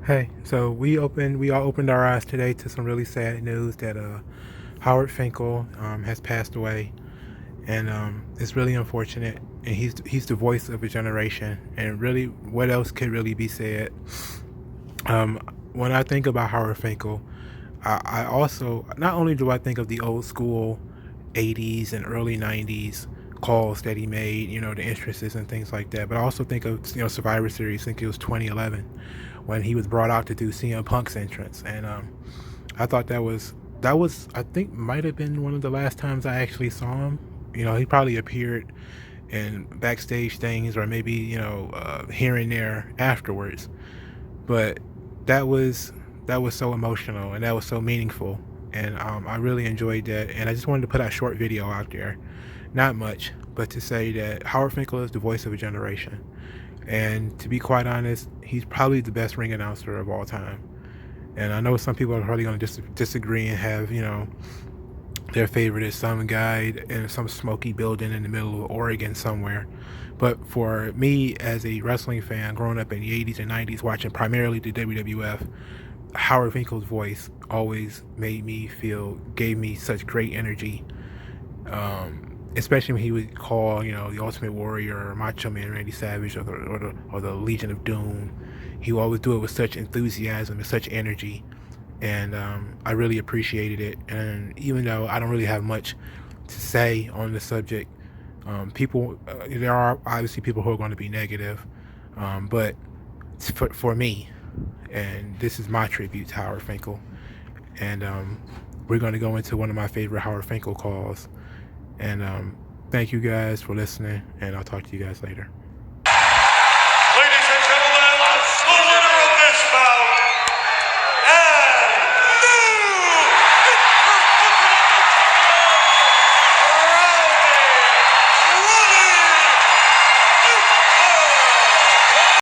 Hey, so we all opened our eyes today to some really sad news that Howard Finkel has passed away, and it's really unfortunate. And he's the voice of a generation, and really, what else could really be said? Um, when I think about Howard Finkel, I also not only do I think of the old school '80s and early '90s calls that he made, the entrances and things like that, but I also think of Survivor Series. I think it was 2011 when he was brought out to do CM Punk's entrance, and I thought that was I think might have been one of the last times I actually saw him. He probably appeared in backstage things or maybe here and there afterwards, but that was so emotional and that was so meaningful, and I really enjoyed that. And I just wanted to put a short video out there, not much, but to say that Howard Finkel is the voice of a generation, and to be quite honest, he's probably the best ring announcer of all time. And I know some people are probably going to disagree and have their favorite is some guy in some smoky building in the middle of Oregon somewhere. But for me, as a wrestling fan, growing up in the '80s and '90s, watching primarily the WWF, Howard Finkel's voice always gave me such great energy. Especially when he would call, the Ultimate Warrior or Macho Man Randy Savage or the Legion of Doom. He would always do it with such enthusiasm and such energy, and I really appreciated it. And even though I don't really have much to say on the subject, there are obviously people who are going to be negative, but for me, and this is my tribute to Howard Finkel, and we're going to go into one of my favorite Howard Finkel calls. And thank you guys for listening, and I'll talk to you guys later.